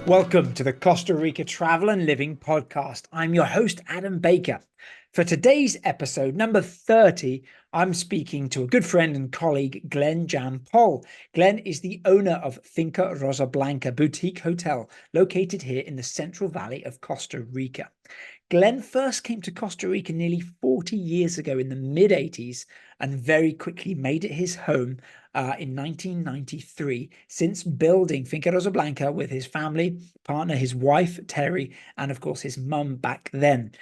Welcome to the Costa Rica Travel and Living Podcast. I'm your host, Adam Baker. For today's episode, number 30, I'm speaking to a good friend and colleague, Glenn Jampol. Glenn is the owner of Finca Rosa Blanca boutique hotel located here in the Central Valley of Costa Rica. Glenn first came to Costa Rica nearly 40 years ago in the mid-80s and very quickly made it his home in 1993, since building Finca Rosa Blanca with his family, partner, his wife, Terry, and of course his mum back then.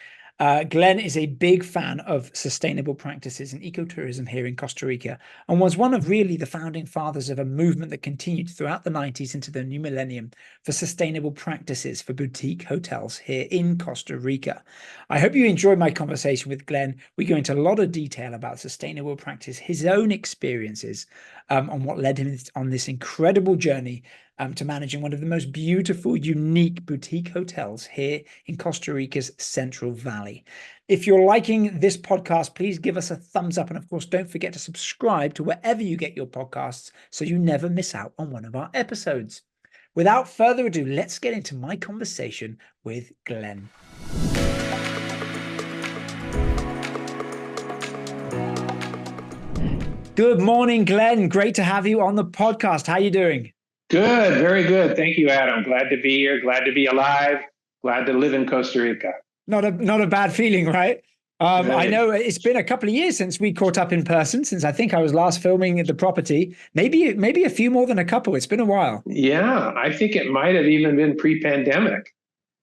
Glenn is a big fan of sustainable practices and ecotourism here in Costa Rica and was one of really the founding fathers of a movement that continued throughout the 90s into the new millennium for sustainable practices for boutique hotels here in Costa Rica. I hope you enjoyed my conversation with Glenn. We go into a lot of detail about sustainable practice, his own experiences on what led him on this incredible journey to managing one of the most beautiful, unique boutique hotels here in Costa Rica's Central Valley. If you're liking this podcast, please give us a thumbs up. And of course, don't forget to subscribe to wherever you get your podcasts so you never miss out on one of our episodes. Without further ado, let's get into my conversation with Glenn. Good morning, Glenn. Great to have you on the podcast. How are you doing? Good, very good. Thank you, Adam. Glad to be here. Glad to be alive. Glad to live in Costa Rica. Not a bad feeling, right? Right. I know it's been a couple of years since we caught up in person, since I think I was last filming at the property. Maybe a few more than a couple. It's been a while. Yeah, I think it might have even been pre-pandemic.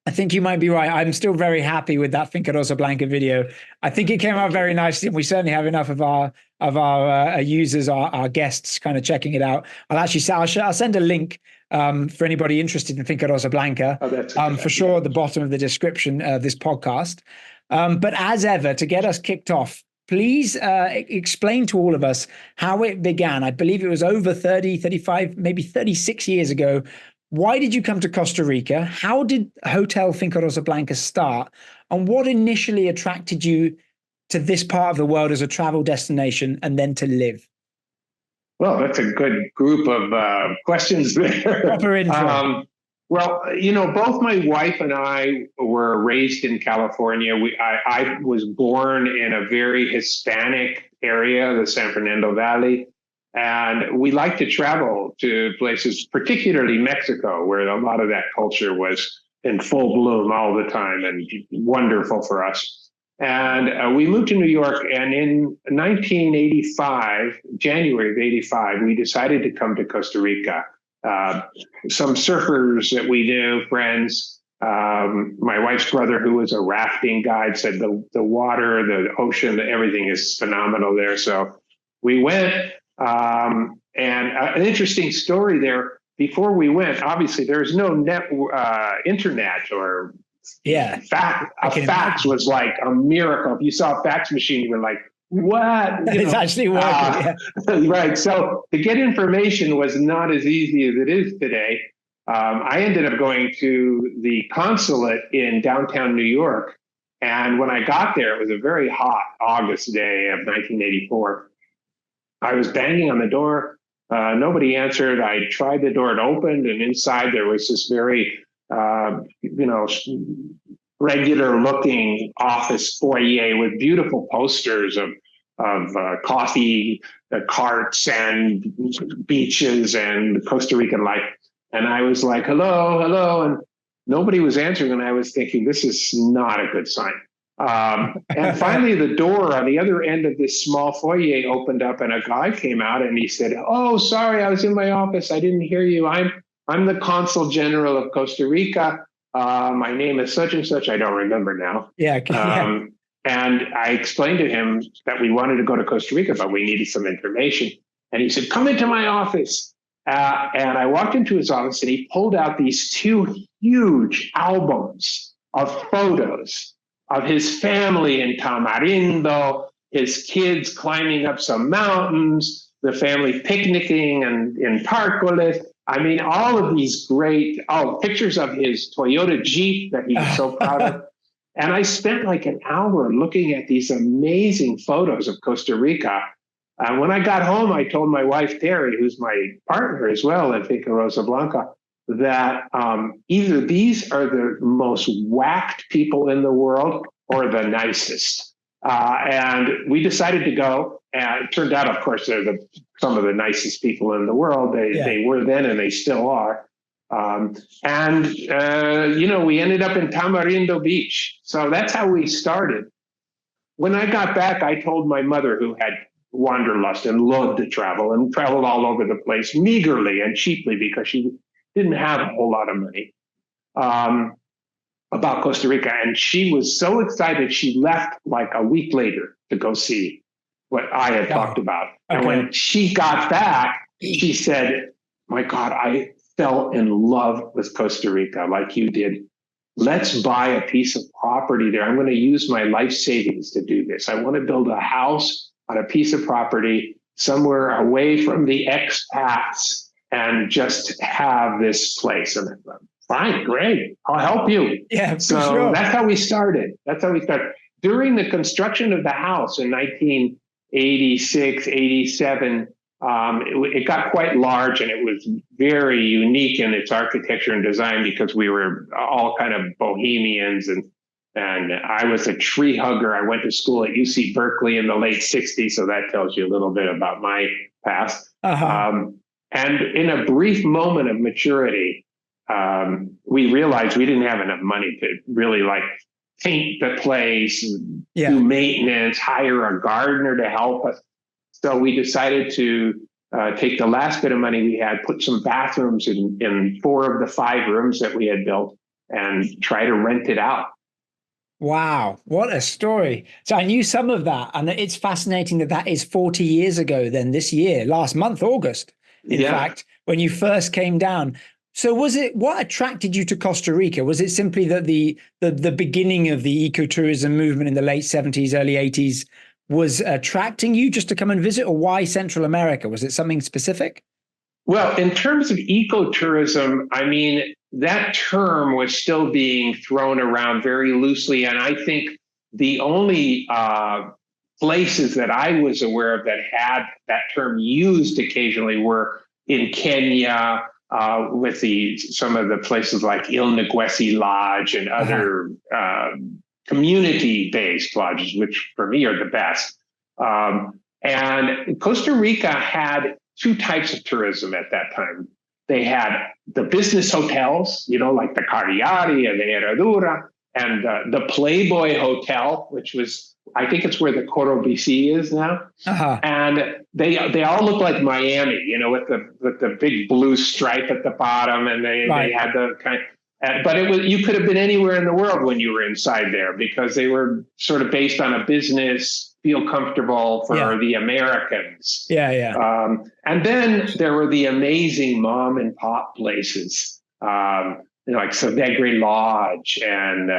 I think you might be right. I'm still very happy with that Finca Rosa Blanca video. I think it came out very nicely, and we certainly have enough of our users, our guests, kind of checking it out. I'll send a link for anybody interested in Finca Rosa Blanca, for sure at the bottom of the description of this podcast. But as ever, to get us kicked off, please explain to all of us how it began. I believe it was over 30, 35, maybe 36 years ago. Why did you come to Costa Rica? How did Hotel Finca Rosa Blanca start? And what initially attracted you to this part of the world as a travel destination and then to live? Well, that's a good group of questions there. Proper intro. Well, both my wife and I were raised in California. I was born in a very Hispanic area, the San Fernando Valley. And we like to travel to places, particularly Mexico, where a lot of that culture was in full bloom all the time and wonderful for us. And we moved to New York, and in 1985, January of 85, we decided to come to Costa Rica. Some surfers that we knew, friends, my wife's brother, who was a rafting guide, said the water, the ocean, everything is phenomenal there. So we went. And an interesting story there. Before we went, obviously there's no internet or fax was like a miracle. If you saw a fax machine, you were like, what? It's actually working. Right. So to get information was not as easy as it is today. I ended up going to the consulate in downtown New York. And when I got there, it was a very hot August day of 1984. I was banging on the door. Nobody answered. I tried the door, it opened, and inside there was this very, regular looking office foyer with beautiful posters of coffee carts and beaches and Costa Rican life. And I was like, hello, hello. And nobody was answering. And I was thinking, this is not a good sign. And finally, the door on the other end of this small foyer opened up, and a guy came out, and he said, "Oh, sorry, I was in my office. I didn't hear you. I'm the Consul General of Costa Rica. My name is such and such. I don't remember now." Yeah. And I explained to him that we wanted to go to Costa Rica, but we needed some information. And he said, "Come into my office." And I walked into his office, and he pulled out these two huge albums of photos of his family in Tamarindo, his kids climbing up some mountains, the family picnicking and in Parcoles. I mean, all of these great pictures of his Toyota Jeep that he was so proud of. And I spent like an hour looking at these amazing photos of Costa Rica. When I got home, I told my wife, Terry, who's my partner as well in Finca Rosa Blanca, that either these are the most whacked people in the world or the nicest. And we decided to go. And it turned out, of course, they're some of the nicest people in the world. They were then and they still are. We ended up in Tamarindo Beach. So that's how we started. When I got back, I told my mother, who had wanderlust and loved to travel and traveled all over the place meagerly and cheaply because she didn't have a whole lot of money, about Costa Rica. And she was so excited, she left like a week later to go see what I had talked about. Okay. And when she got back, she said, my God, I fell in love with Costa Rica like you did. Let's buy a piece of property there. I'm going to use my life savings to do this. I want to build a house on a piece of property somewhere away from the expats and just have this place. And I'm like, fine, great, I'll help you. Yeah, so sure. That's how we started. During the construction of the house in 1986, 87, it got quite large, and it was very unique in its architecture and design because we were all kind of bohemians, and I was a tree hugger. I went to school at UC Berkeley in the late 60s, so that tells you a little bit about my past. And in a brief moment of maturity, we realized we didn't have enough money to really paint the place, do maintenance, hire a gardener to help us. So we decided to take the last bit of money we had, put some bathrooms in 4 of the 5 rooms that we had built, and try to rent it out. Wow, what a story. So I knew some of that, and it's fascinating that is 40 years ago then this year, last month, August, in fact, when you first came down. So what attracted you to Costa Rica? Was it simply that the beginning of the ecotourism movement in the late 70s, early 80s was attracting you just to come and visit, or why Central America? Was it something specific? Well, in terms of ecotourism, I mean, that term was still being thrown around very loosely. And I think the only places that I was aware of that had that term used occasionally were in Kenya, with some of the places like Il Neguesi Lodge and other community-based lodges, which for me are the best. And Costa Rica had 2 types of tourism at that time. They had the business hotels, like the Cariari and the Herradura, and the Playboy Hotel, which was, I think it's where the Coro BC is now. And they all look like Miami, with the big blue stripe at the bottom, and they had the kind. But you could have been anywhere in the world when you were inside there, because they were sort of based on a business, feel comfortable for the Americans. And then there were the amazing mom and pop places, like Savegre Lodge and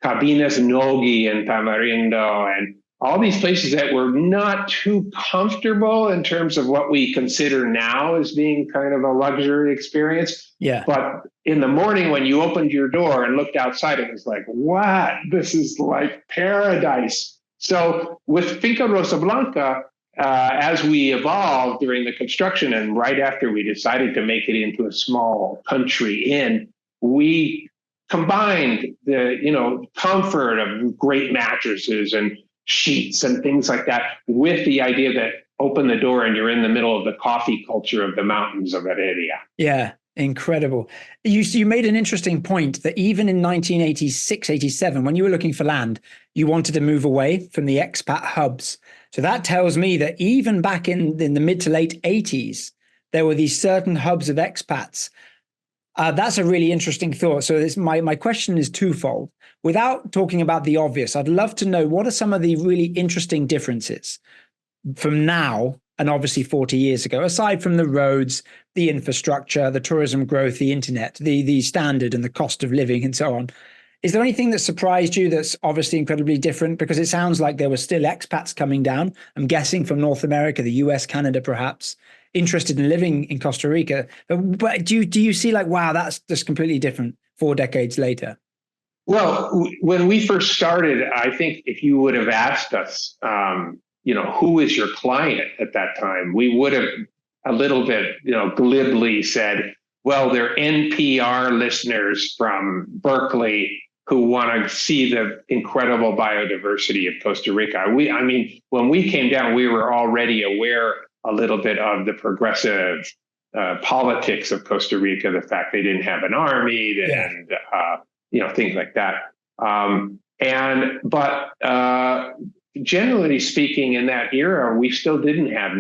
Cabinas Nogi in Tamarindo, and all these places that were not too comfortable in terms of what we consider now as being kind of a luxury experience. But in the morning when you opened your door and looked outside, it was like, what? This is like paradise. So with Finca Rosa Blanca, as we evolved during the construction and right after we decided to make it into a small country inn, we combined the comfort of great mattresses and sheets and things like that with the idea that open the door and you're in the middle of the coffee culture of the mountains of Heredia. Yeah, incredible. You made an interesting point that even in 1986, 87, when you were looking for land, you wanted to move away from the expat hubs. So that tells me that even back in the mid to late 80s, there were these certain hubs of expats. That's a really interesting thought. So my question is twofold. Without talking about the obvious, I'd love to know, what are some of the really interesting differences from now and obviously 40 years ago, aside from the roads, the infrastructure, the tourism growth, the internet, the standard and the cost of living and so on? Is there anything that surprised you that's obviously incredibly different? Because it sounds like there were still expats coming down, I'm guessing from North America, the US, Canada, perhaps, interested in living in Costa Rica. But do you see wow, that's just completely different 4 decades later? Well, when we first started, I think if you would have asked us, who is your client at that time, we would have a little bit, glibly said, well, they're NPR listeners from Berkeley who want to see the incredible biodiversity of Costa Rica. I mean, when we came down, we were already aware a little bit of the progressive politics of Costa Rica, the fact they didn't have an army, and things like that. But generally speaking, in that era, we still didn't have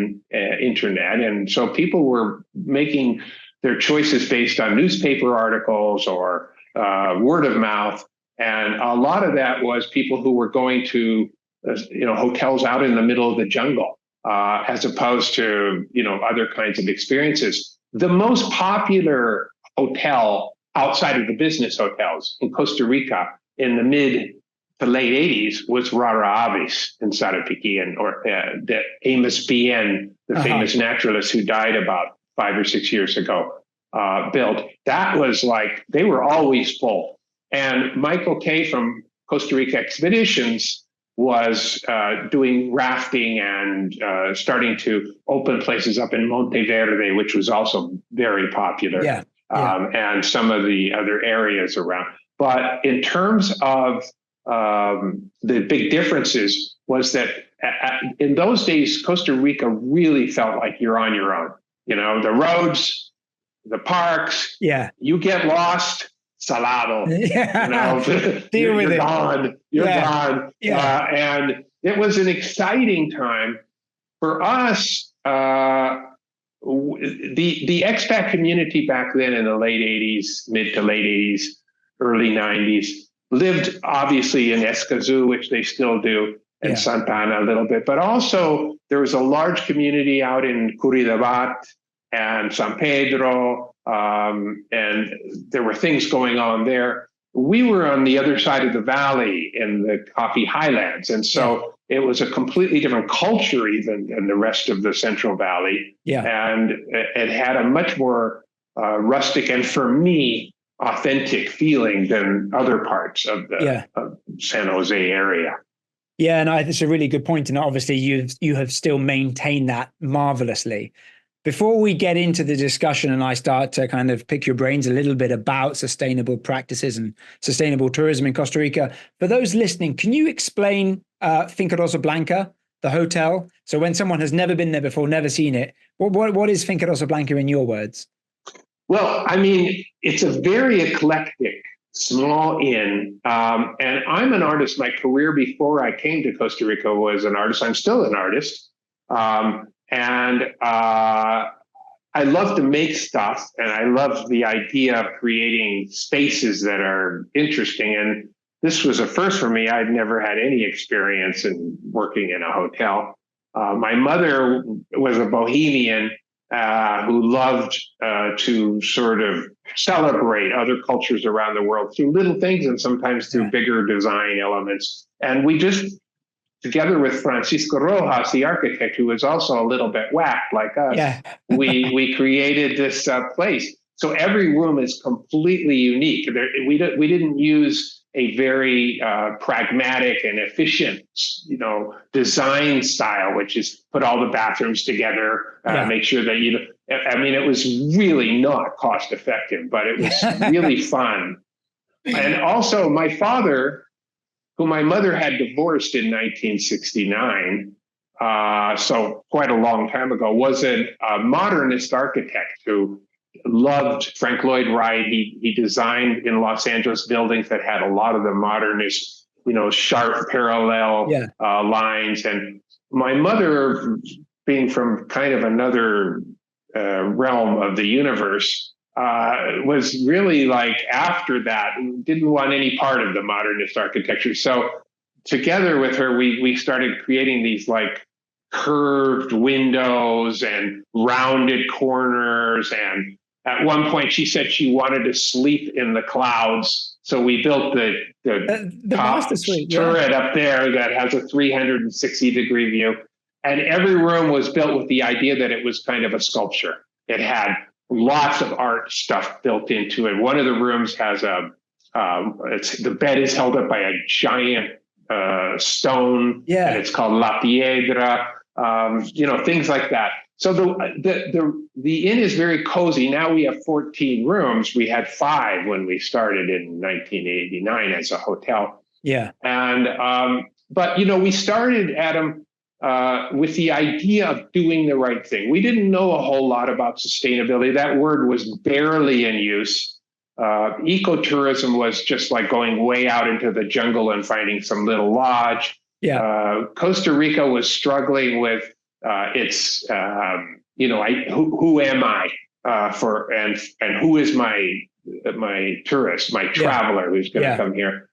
internet, and so people were making their choices based on newspaper articles or word of mouth. And a lot of that was people who were going to, hotels out in the middle of the jungle, as opposed to, other kinds of experiences. The most popular hotel outside of the business hotels in Costa Rica in the mid to late 80s was Rara Avis in Sarapiquí, or the Amos Bien, the famous naturalist who died about 5 or 6 years ago, built. That was like, they were always full. And Michael Kay from Costa Rica Expeditions was doing rafting and starting to open places up in Monteverde, which was also very popular, and some of the other areas around. But in terms of the big differences was that in those days, Costa Rica really felt like you're on your own. The roads, the parks, you get lost, salado. Deal with you're it. Gone. You're gone. And it was an exciting time for us. The expat community back then in the late 80s, mid to late 80s, early 90s, lived obviously in Escazú, which they still do, and Santa Ana a little bit, but also there was a large community out in Curridabat and San Pedro, and there were things going on there. We were on the other side of the valley in the coffee highlands, and so it was a completely different culture even than the rest of the Central Valley, and it had a much more rustic and, for me, authentic feeling than other parts of the of San Jose area. Yeah, no, it's a really good point, and obviously you have still maintained that marvelously. Before we get into the discussion and I start to kind of pick your brains a little bit about sustainable practices and sustainable tourism in Costa Rica, for those listening, can you explain Finca Rosa Blanca, the hotel? So when someone has never been there before, never seen it, what is Finca Rosa Blanca in your words? Well, I mean, it's a very eclectic, small inn. And I'm an artist. My career before I came to Costa Rica was an artist. I'm still an artist. I love to make stuff, and I love the idea of creating spaces that are interesting. And this was a first for me. I'd never had any experience in working in a hotel. My mother was a bohemian who loved to sort of celebrate other cultures around the world through little things and sometimes through bigger design elements. And we just, together with Francisco Rojas, the architect, who was also a little bit whacked like us, we created this place. So every room is completely unique. We didn't use a very pragmatic and efficient, design style, which is put all the bathrooms together, make sure that it was really not cost effective, but it was really fun. And also my father, who my mother had divorced in 1969, so quite a long time ago, was a modernist architect who loved Frank Lloyd Wright. He designed in Los Angeles buildings that had a lot of the modernist, sharp parallel lines. And my mother, being from kind of another realm of the universe, was really like, after that, didn't want any part of the modernist architecture. So together with her, we started creating these like curved windows and rounded corners. And at one point she said she wanted to sleep in the clouds. So we built the top turret up there that has a 360-degree view. And every room was built with the idea that it was kind of a sculpture. It had lots of art stuff built into it. One of the rooms has the bed is held up by a giant stone, and it's called La Piedra, things like that. So the inn is very cozy. Now we have 14 rooms. We had 5 when we started in 1989 as a hotel. Yeah. And but we started, Adam, with the idea of doing the right thing. We didn't know a whole lot about sustainability. That word was barely in use. Ecotourism was just like going way out into the jungle and finding some little lodge. Yeah. Costa Rica was struggling with its, who am I and who is my tourist, my traveler who's going to come here.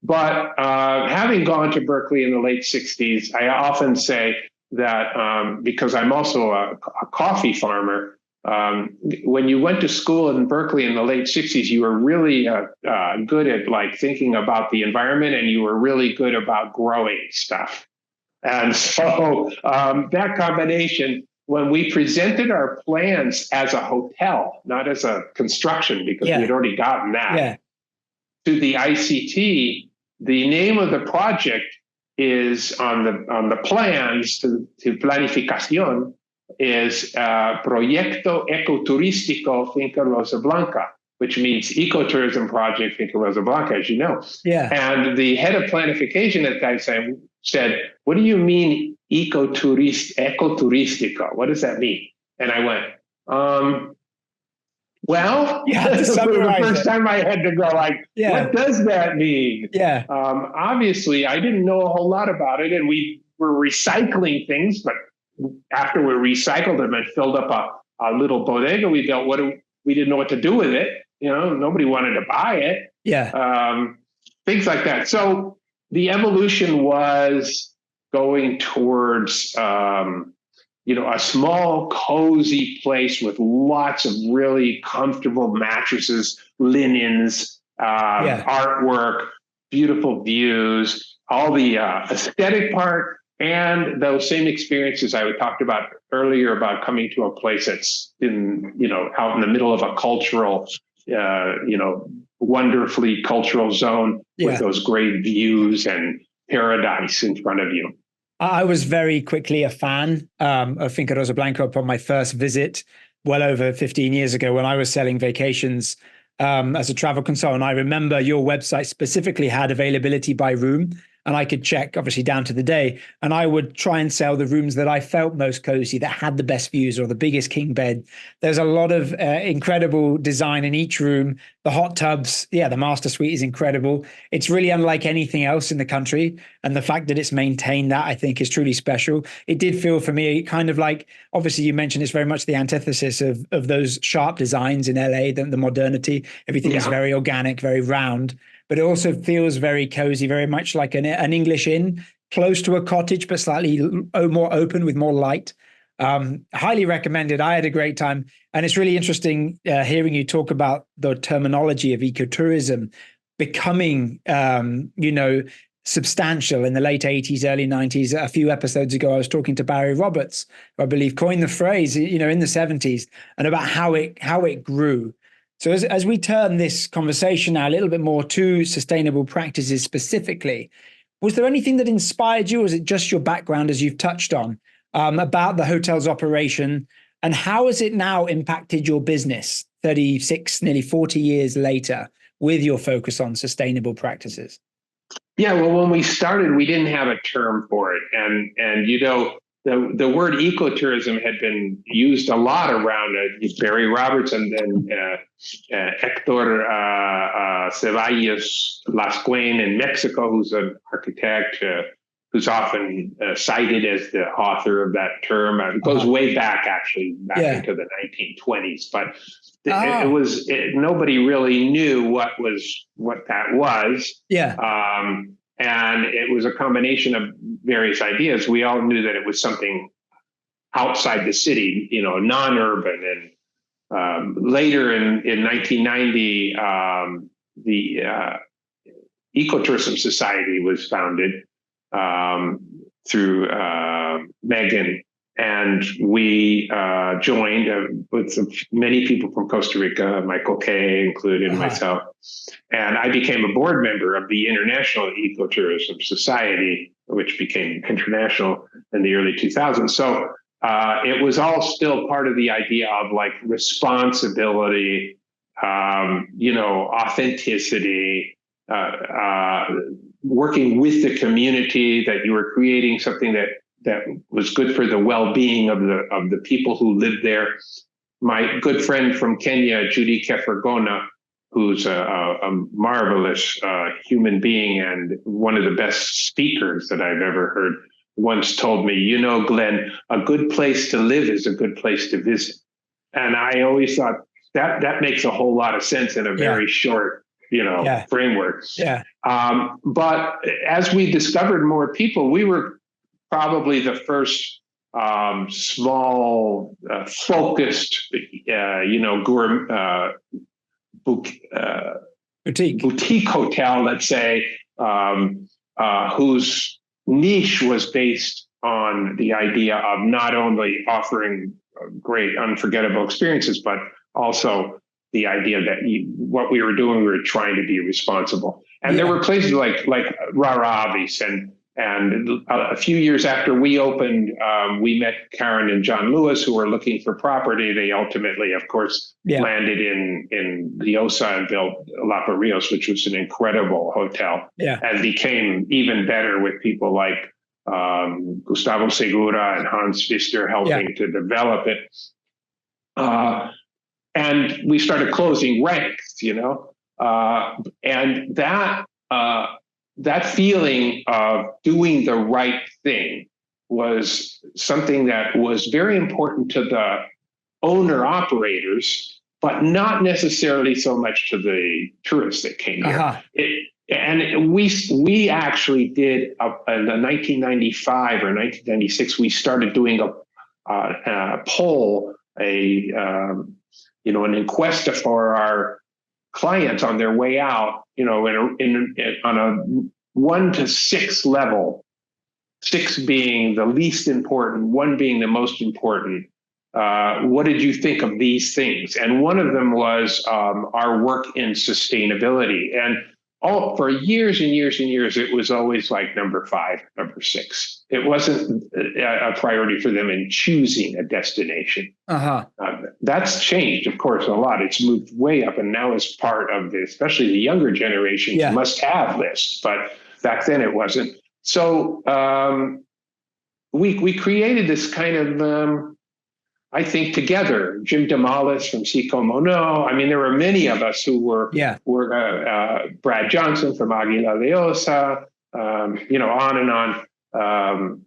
But having gone to Berkeley in the late 60s, I often say that because I'm also a coffee farmer, when you went to school in Berkeley in the late 60s, you were really good at like thinking about the environment, and you were really good about growing stuff. And so that combination, when we presented our plans as a hotel, not as a construction, because we had already gotten that, to the ICT, the name of the project is on the plans to planificación is Proyecto Ecoturístico Finca Rosa Blanca, which means Ecotourism Project Finca Rosa Blanca, as you know. Yeah. And the head of planification at that time said, "What do you mean ecoturístico? What does that mean?" And I went, well, for the first time I had to go like, what does that mean? Yeah. Obviously, I didn't know a whole lot about it, and we were recycling things, but after we recycled them and filled up a little bodega we built, we didn't know what to do with it. Nobody wanted to buy it. Yeah. Things like that. So the evolution was going towards a small, cozy place with lots of really comfortable mattresses, linens, artwork, beautiful views, all the aesthetic part, and those same experiences I talked about earlier about coming to a place that's out in the middle of a cultural, wonderfully cultural zone with those great views and paradise in front of you. I was very quickly a fan of Finca Rosa Blanca upon my first visit well over 15 years ago when I was selling vacations as a travel consultant. I remember your website specifically had availability by room, and I could check obviously down to the day, and I would try and sell the rooms that I felt most cozy, that had the best views or the biggest king bed. There's a lot of incredible design in each room. The hot tubs, the master suite is incredible. It's really unlike anything else in the country, and the fact that it's maintained that, I think, is truly special. It did feel for me kind of like, obviously you mentioned it's very much the antithesis of those sharp designs in LA, the modernity. Everything is very organic, very round. But it also feels very cozy, very much like an English inn, close to a cottage, but slightly more open with more light. Highly recommended. I had a great time. And it's really interesting hearing you talk about the terminology of ecotourism becoming, substantial in the late 80s, early 90s. A few episodes ago, I was talking to Barry Roberts, who I believe coined the phrase, in the 70s, and about how it grew. So as we turn this conversation now a little bit more to sustainable practices specifically, was there anything that inspired you, or is it just your background, as you've touched on, about the hotel's operation, and how has it now impacted your business 36, nearly 40 years later with your focus on sustainable practices? Yeah, well, when we started, we didn't have a term for it. And the word ecotourism had been used a lot around Barry Roberts and then Hector Ceballos Lascuen in Mexico, who's an architect who's often cited as the author of that term. It goes way back, actually, into the 1920s. But nobody really knew what that was. Yeah. And it was a combination of various ideas. We all knew that it was something outside the city, non-urban. And later in 1990, the Ecotourism Society was founded through Megan. And we joined with many people from Costa Rica, Michael Kay included, myself. And I became a board member of the International Ecotourism Society, which became international in the early 2000s. So it was all still part of the idea of like responsibility, authenticity, working with the community, that you were creating something that was good for the well-being of the people who lived there. My good friend from Kenya, Judy Kefergona, who's a marvelous human being and one of the best speakers that I've ever heard, once told me, Glenn, a good place to live is a good place to visit. And I always thought that makes a whole lot of sense in a very short, framework. Yeah. But as we discovered more people, we were probably the first small, focused, boutique hotel, let's say, whose niche was based on the idea of not only offering great, unforgettable experiences, but also the idea that what we were doing, we were trying to be responsible. And there were places like Raravis, and a few years after we opened, we met Karen and John Lewis, who were looking for property. They ultimately, of course, landed in Liosa and built Lapa Rios, which was an incredible hotel, and became even better with people like Gustavo Segura and Hans Pfister helping to develop it. And we started closing ranks, and that feeling of doing the right thing was something that was very important to the owner operators, but not necessarily so much to the tourists that came here. And we actually did in the 1995 or 1996, we started doing a poll, an encuesta for our clients on their way out, on a 1 to 6 level, 6 being the least important, 1 being the most important. What did you think of these things? And one of them was our work in sustainability. And for years and years and years, it was always like number 5, number 6. It wasn't a priority for them in choosing a destination. That's changed, of course, a lot. It's moved way up, and now is part of especially the younger generation's must-have list. But back then, it wasn't. So we created this kind of. I think together, Jim Damalis from Seco Mono. I mean, there were many of us who were Brad Johnson from Aguila Leosa, on and on.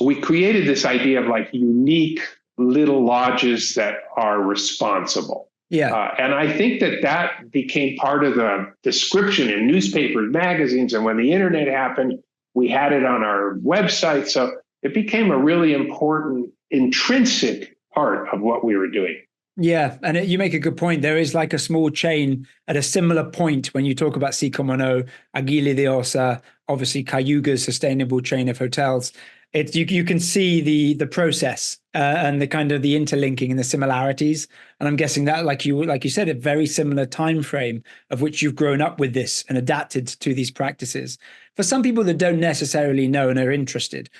We created this idea of like unique little lodges that are responsible. And I think that became part of the description in newspapers, magazines, and when the internet happened, we had it on our website. So it became a really important intrinsic part of what we were doing. Yeah, and you make a good point. There is like a small chain at a similar point when you talk about Sicomono, Aguila de Osa, obviously Cayuga's sustainable chain of hotels. You can see the process and the kind of the interlinking and the similarities. And I'm guessing that, like you said, a very similar time frame of which you've grown up with this and adapted to these practices. For some people that don't necessarily know and are interested,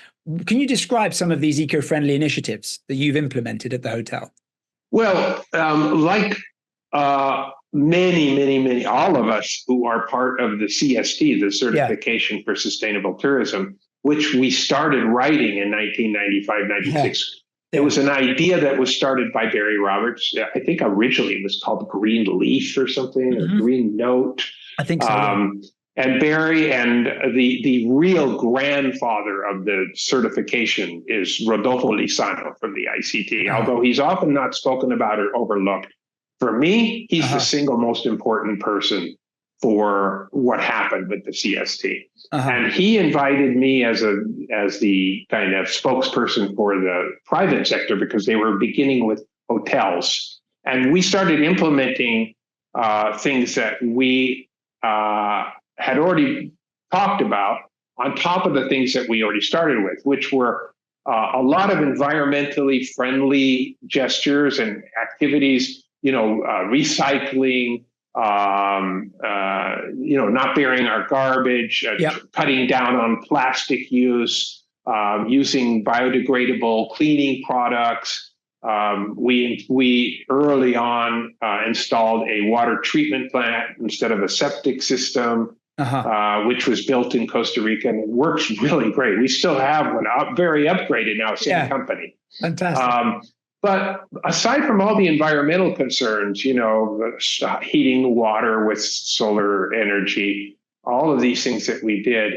can you describe some of these eco-friendly initiatives that you've implemented at the hotel? Well, like many, all of us who are part of the CST, the Certification for Sustainable Tourism, which we started writing in 1995, 96. It was an idea that was started by Barry Roberts. I think originally it was called Green Leaf or something, or Green Note. I think so. And Barry, and the real grandfather of the certification is Rodolfo Lizano from the ICT, although he's often not spoken about or overlooked. For me, he's the single most important person for what happened with the CST. And he invited me as the kind of spokesperson for the private sector because they were beginning with hotels. And we started implementing things that we had already talked about on top of the things that we already started with, which were a lot of environmentally friendly gestures and activities, recycling, not burying our garbage, cutting down on plastic use, using biodegradable cleaning products. We early on installed a water treatment plant instead of a septic system, which was built in Costa Rica, and it works really great. We still have one, very upgraded now, same company. Fantastic. But aside from all the environmental concerns, heating water with solar energy, all of these things that we did,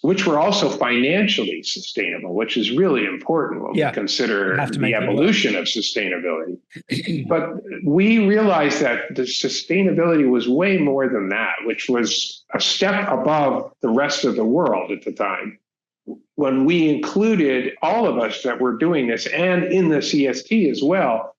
which were also financially sustainable, which is really important when we consider the evolution of sustainability. But we realized that the sustainability was way more than that, which was a step above the rest of the world at the time. When we included all of us that were doing this, and in the CST as well,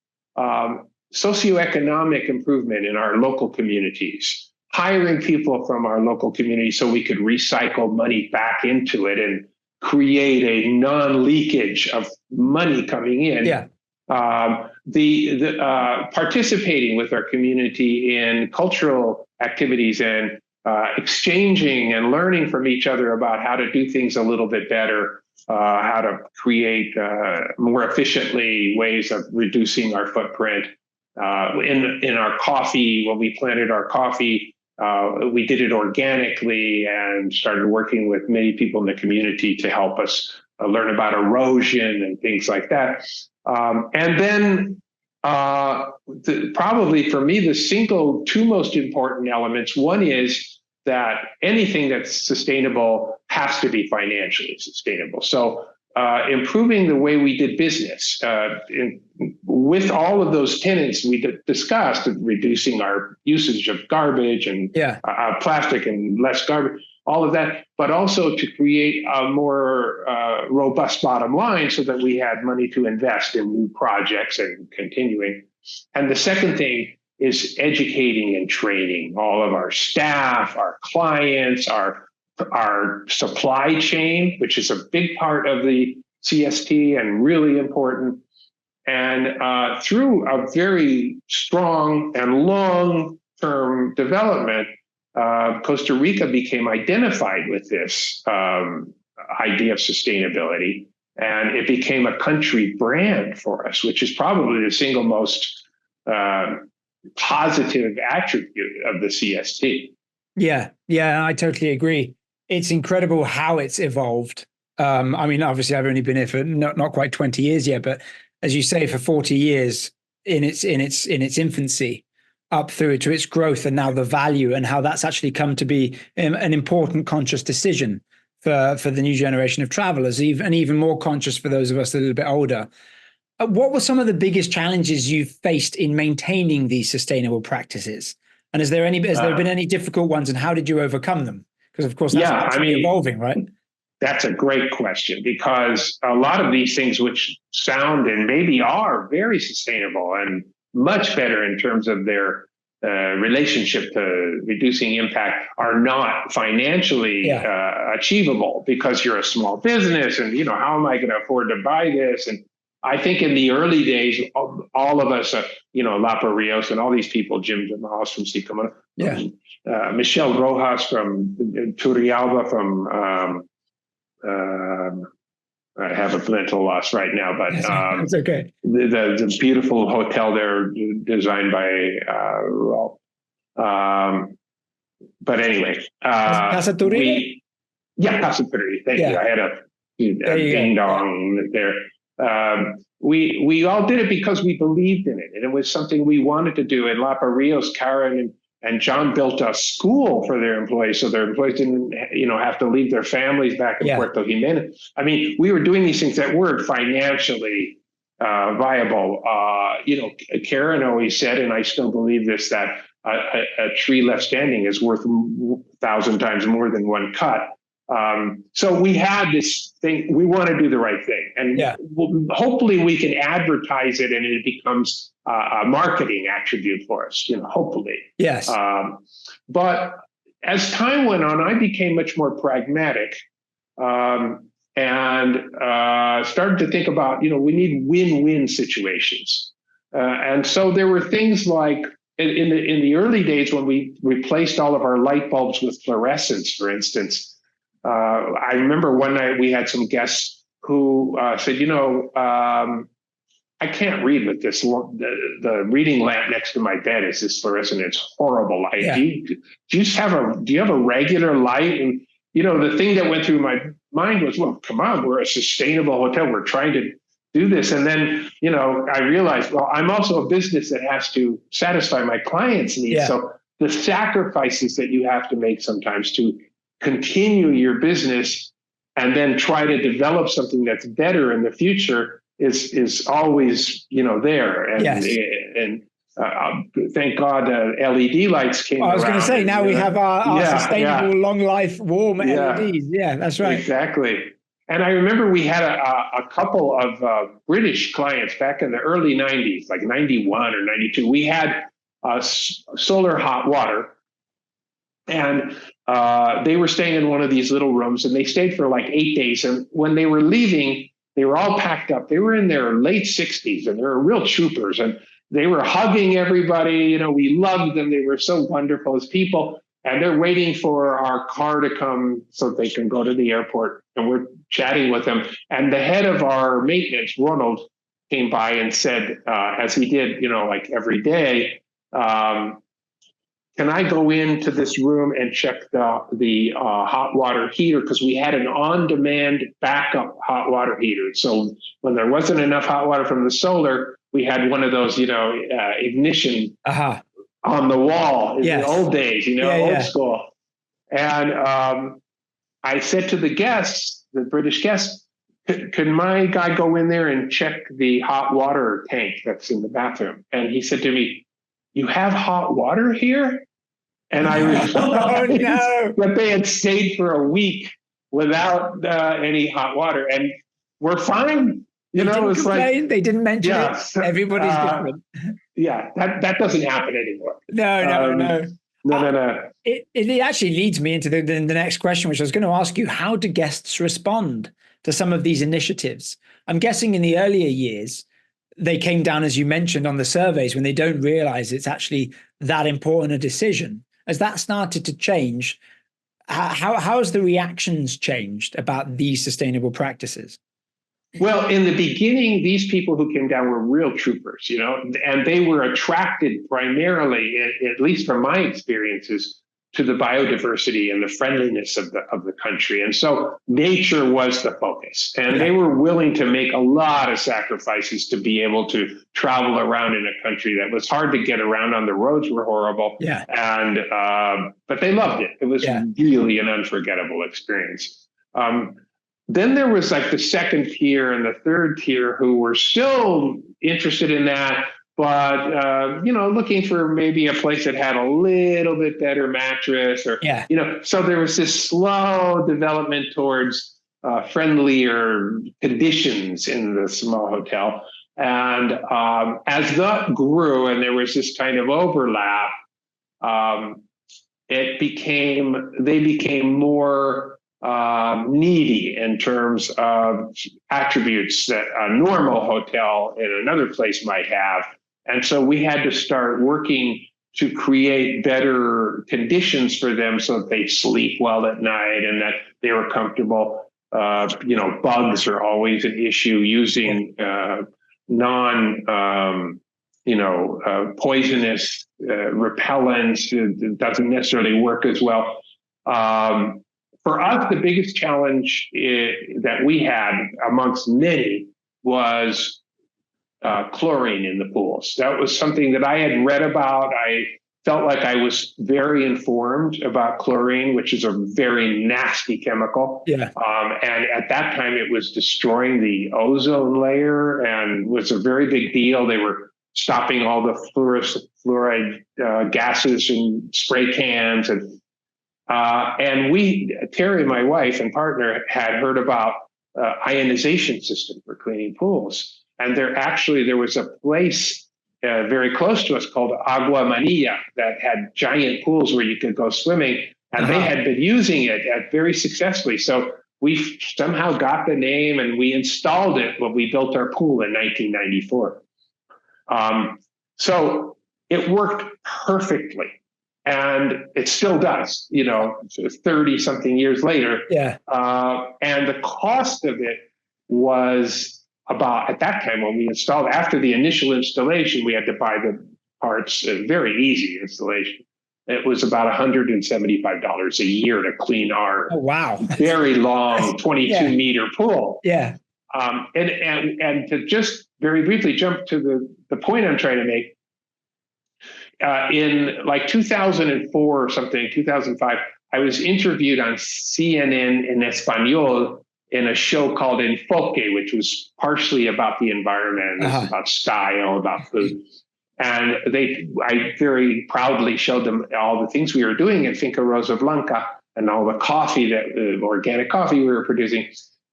socioeconomic improvement in our local communities, hiring people from our local community so we could recycle money back into it and create a non-leakage of money coming in. Participating with our community in cultural activities and exchanging and learning from each other about how to do things a little bit better, how to create more efficiently ways of reducing our footprint. In our coffee, when we planted our coffee, we did it organically and started working with many people in the community to help us learn about erosion and things like that. And then probably for me, the two most important elements, one is that anything that's sustainable has to be financially sustainable. So improving the way we did business with all of those tenets we discussed, reducing our usage of garbage and plastic and less garbage, all of that, but also to create a more robust bottom line so that we had money to invest in new projects and continuing. And the second thing is educating and training all of our staff, our clients, our supply chain, which is a big part of the CST and really important. And through a very strong and long-term development, Costa Rica became identified with this idea of sustainability, and it became a country brand for us, which is probably the single most positive attribute of the CST. Yeah, I totally agree. It's incredible how it's evolved. I mean, obviously, I've only been here for not quite 20 years yet, but as you say, for 40 years in its infancy, up through to its growth, and now the value and how that's actually come to be an important conscious decision for the new generation of travelers, and even more conscious for those of us a little bit older. What were some of the biggest challenges you faced in maintaining these sustainable practices? And has there been any difficult ones, and how did you overcome them? Because of course, that's evolving, right? That's a great question, because a lot of these things which sound and maybe are very sustainable and much better in terms of their relationship to reducing impact are not financially achievable, because you're a small business and, how am I going to afford to buy this? And I think in the early days, all of us, Lapa Rios and all these people, Jim DeMoss from Sycamore, Michelle Rojas from Turrialba, from I have a mental loss right now, but it's okay. The beautiful hotel there designed by Rolf. But anyway, Casa Turri? Casa Turri. Thank you. I had a ding dong there. We all did it because we believed in it, and it was something we wanted to do. In Lapa Rios, Karen and John built a school for their employees, so their employees didn't, have to leave their families back in Puerto Jiménez. I mean, we were doing these things that weren't financially viable. Karen always said, and I still believe this, that a tree left standing is worth 1,000 times more than one cut. So we had this thing, we want to do the right thing, and hopefully we can advertise it and it becomes a marketing attribute for us, hopefully. Yes. But as time went on, I became much more pragmatic, and started to think about, we need win-win situations. And so there were things like in the early days when we replaced all of our light bulbs with fluorescents, for instance. I remember one night we had some guests who said, I can't read with this. The reading lamp next to my bed is this fluorescent. It's horrible light. Yeah. Do you have a regular light? And the thing that went through my mind was, well, come on, we're a sustainable hotel. We're trying to do this. And then, I realized, well, I'm also a business that has to satisfy my clients' needs. Yeah. So the sacrifices that you have to make sometimes to continue your business and then try to develop something that's better in the future is always there. And Yes. and thank God LED lights came around. I was going to say, now we have our sustainable, long life, warm LEDs. Yeah, that's right. Exactly. And I remember we had a couple of British clients back in the early 90s, like 91 or 92. We had solar hot water. And they were staying in one of these little rooms, and they stayed for like 8 days. And when they were leaving, they were all packed up. They were in their late 60s, and they were real troopers. And they were hugging everybody. We loved them. They were so wonderful as people. And they're waiting for our car to come so they can go to the airport. And we're chatting with them. And the head of our maintenance, Ronald, came by and said, as he did, like every day, can I go into this room and check the hot water heater? Because we had an on-demand backup hot water heater. So when there wasn't enough hot water from the solar, we had one of those, ignition on the wall in the old days, old school. And I said to the guests, the British guests, could my guy go in there and check the hot water tank that's in the bathroom? And he said to me, you have hot water here? And I realized that they had stayed for a week without any hot water, and we're fine. It's complain. Like they didn't mention it. Everybody's different. Yeah, that doesn't happen anymore. No. No. It actually leads me into the next question, which I was going to ask you: how do guests respond to some of these initiatives? I'm guessing in the earlier years, they came down, as you mentioned, on the surveys when they don't realize it's actually that important a decision. As that started to change, how has the reactions changed about these sustainable practices? Well, in the beginning, these people who came down were real troopers, and they were attracted primarily, at least from my experiences, to the biodiversity and the friendliness of the country. And so nature was the focus. And they were willing to make a lot of sacrifices to be able to travel around in a country that was hard to get around on. The roads were horrible. Yeah. And but they loved it. It was really an unforgettable experience. Then there was like the second tier and the third tier who were still interested in that, but looking for maybe a place that had a little bit better mattress, or so there was this slow development towards friendlier conditions in the small hotel. And as that grew and there was this kind of overlap, they became more needy in terms of attributes that a normal hotel in another place might have. And so we had to start working to create better conditions for them so that they sleep well at night and that they were comfortable. Bugs are always an issue. Using poisonous repellents doesn't necessarily work as well. For us, the biggest challenge that we had amongst many was chlorine in the pools. That was something that I had read about. I felt like I was very informed about chlorine, which is a very nasty chemical. Yeah. And at that time, it was destroying the ozone layer and was a very big deal. They were stopping all the fluoride gases in spray cans. And Terry, my wife and partner, had heard about ionization system for cleaning pools. And there was a place very close to us called Agua Manilla that had giant pools where you could go swimming. And they had been using it very successfully. So we somehow got the name and we installed it when we built our pool in 1994. So it worked perfectly. And it still does, 30 something years later. Yeah. And the cost of it was about, at that time when we installed, after the initial installation, we had to buy the parts, a very easy installation. It was about $175 a year to clean our very long 22-meter pool. Yeah. And to just very briefly jump to the point I'm trying to make, in like 2004 or something, 2005, I was interviewed on CNN in Espanol in a show called Enfoque, which was partially about the environment, it was about style, about food. And I very proudly showed them all the things we were doing in Finca Rosa Blanca and all the coffee, organic coffee we were producing.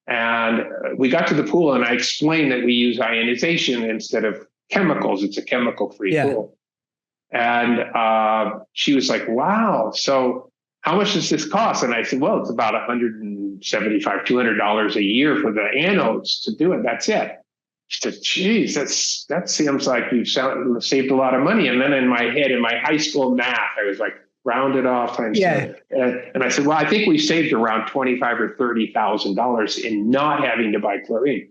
And we got to the pool and I explained that we use ionization instead of chemicals. It's a chemical-free pool. And she was like, wow, so how much does this cost? And I said, well, it's about $175, $200 a year for the anodes to do it. That's it. She said, geez, that seems like you've saved a lot of money. And then in my head, in my high school math, I was like, rounded off. And I said, well, I think we saved around $25,000 or $30,000 in not having to buy chlorine.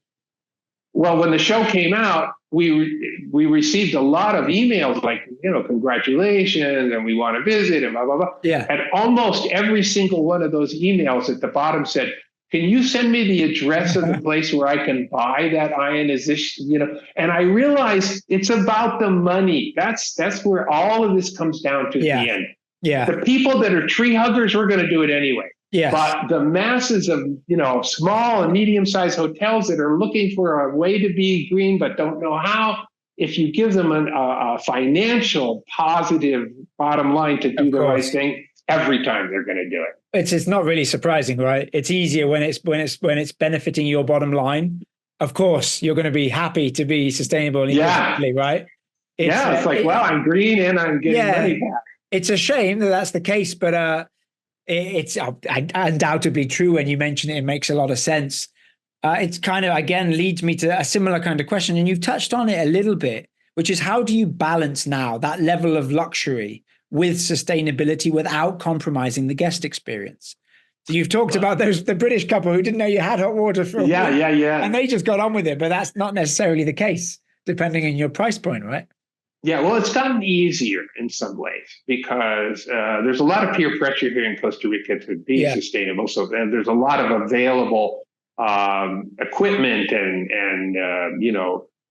Well, when the show came out, we received a lot of emails like, congratulations, and we want to visit, and blah, blah, blah. Yeah. And almost every single one of those emails at the bottom said, can you send me the address of the place where I can buy that ionization? And I realized it's about the money. That's where all of this comes down to the end. Yeah. The people that are tree huggers, we're going to do it anyway. Yes. But the masses of, small and medium-sized hotels that are looking for a way to be green but don't know how, if you give them a financial positive bottom line to do the right thing, every time they're going to do it. It's not really surprising, right? It's easier when it's benefiting your bottom line. Of course, you're going to be happy to be sustainable, right? It's like, well, I'm green and I'm getting money back. It's a shame that that's the case, but it's undoubtedly true. When you mention it, it makes a lot of sense. It's kind of, again, leads me to a similar kind of question, and you've touched on it a little bit, which is how do you balance now that level of luxury with sustainability without compromising the guest experience? So you've talked about the British couple who didn't know you had hot water for a week, and they just got on with it, but that's not necessarily the case, depending on your price point, right? Yeah, well, it's gotten easier in some ways because there's a lot of peer pressure here in Costa Rica to be sustainable. So there's a lot of available equipment and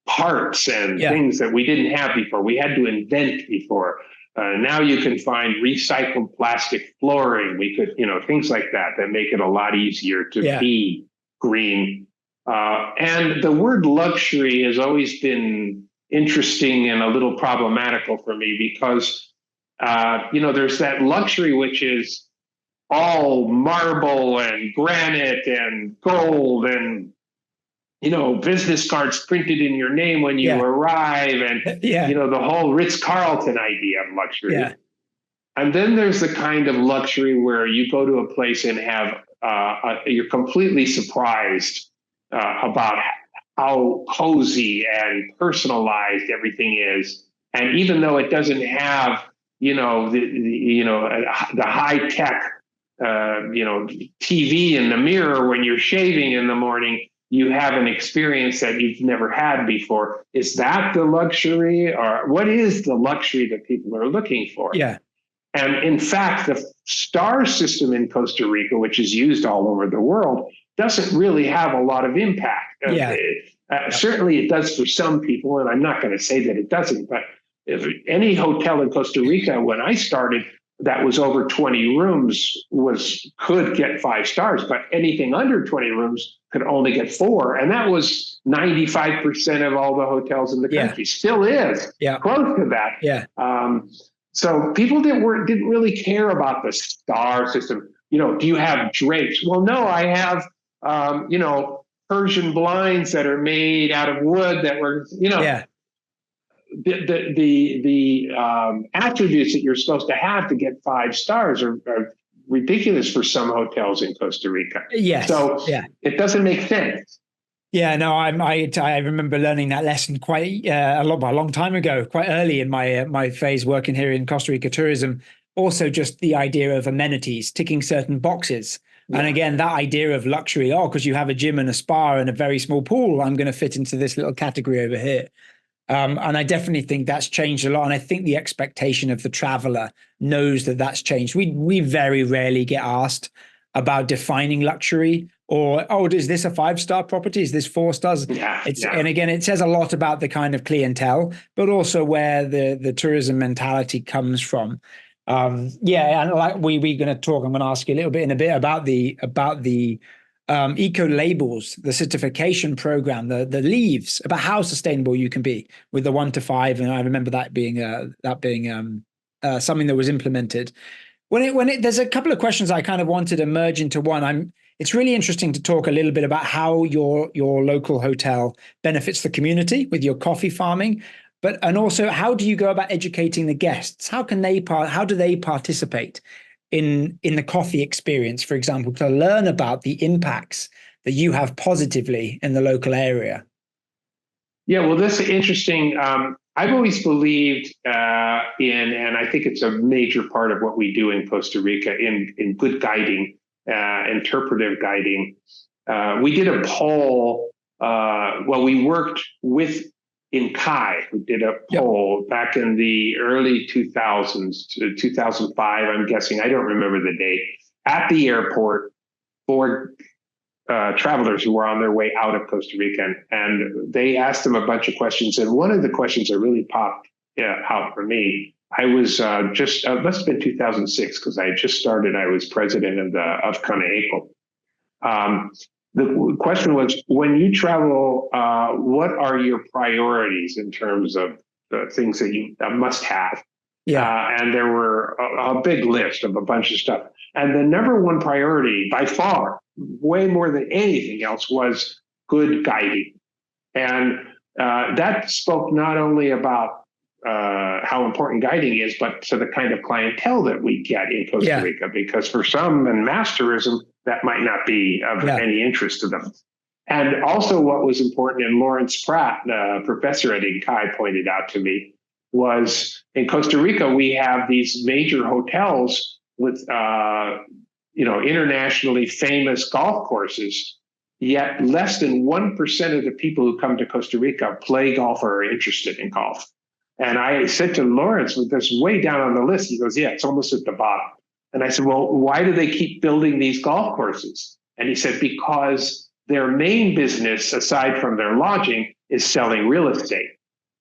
parts and things that we didn't have before. We had to invent before. Now you can find recycled plastic flooring. We could, things like that make it a lot easier to be green. And the word luxury has always been interesting and a little problematical for me because, there's that luxury which is all marble and granite and gold and, business cards printed in your name when you arrive and, the whole Ritz-Carlton idea of luxury. Yeah. And then there's the kind of luxury where you go to a place and have, you're completely surprised about how cozy and personalized everything is. And even though it doesn't have, the high tech, TV in the mirror when you're shaving in the morning, you have an experience that you've never had before. Is that the luxury, or what is the luxury that people are looking for? Yeah. And in fact, the star system in Costa Rica, which is used all over the world, doesn't really have a lot of impact. Certainly it does for some people, and I'm not going to say that it doesn't, but if any hotel in Costa Rica, when I started, that was over 20 rooms could get 5 stars, but anything under 20 rooms could only get 4. And that was 95% of all the hotels in the country. Still is close to that. Yeah. So people didn't really care about the star system. Do you have drapes? Well, no, I have, Persian blinds that are made out of wood that were, the attributes that you're supposed to have to get 5 stars are ridiculous for some hotels in Costa Rica. Yes. So it doesn't make sense. Yeah, no, I remember learning that lesson quite a long time ago, quite early in my phase working here in Costa Rica tourism. also just the idea of amenities, ticking certain boxes. And again, that idea of luxury, because you have a gym and a spa and a very small pool, I'm going to fit into this little category over here. And I definitely think that's changed a lot. And I think the expectation of the traveler knows that that's changed. We very rarely get asked about defining luxury, or, is this a 5-star property? Is this 4 stars? And again, it says a lot about the kind of clientele, but also where the tourism mentality comes from. And like we're going to talk, I'm going to ask you a little bit in a bit about the eco labels, the certification program, the leaves, about how sustainable you can be with the 1 to 5. And I remember that being something that was implemented. There's a couple of questions I kind of wanted to merge into one. It's really interesting to talk a little bit about how your local hotel benefits the community with your coffee farming, and also how do you go about educating the guests? How do they participate in the coffee experience, for example, to learn about the impacts that you have positively in the local area? Yeah, well, this is interesting. I've always believed and I think it's a major part of what we do in Costa Rica in good guiding, interpretive guiding. We did a poll. We worked in CAI. We did a poll back in the early 2000s, 2005, I'm guessing. I don't remember the date. At the airport for travelers who were on their way out of Costa Rica. And they asked them a bunch of questions. And one of the questions that really popped out for me, I was must have been 2006, because I had just started. I was president of CANAECO. The question was, when you travel, what are your priorities in terms of the things that you must have? And there were a big list of a bunch of stuff. And the number one priority by far, way more than anything else, was good guiding. And that spoke not only about how important guiding is, but to the kind of clientele that we get in Costa Rica, because for some in mass tourism, that might not be of any interest to them. And also what was important, and Lawrence Pratt, professor at INCAI, pointed out to me, was in Costa Rica, we have these major hotels with internationally famous golf courses, yet less than 1% of the people who come to Costa Rica play golf or are interested in golf. And I said to Lawrence, with this way down on the list, he goes, yeah, it's almost at the bottom. And I said, well, why do they keep building these golf courses? And he said, because their main business, aside from their lodging, is selling real estate.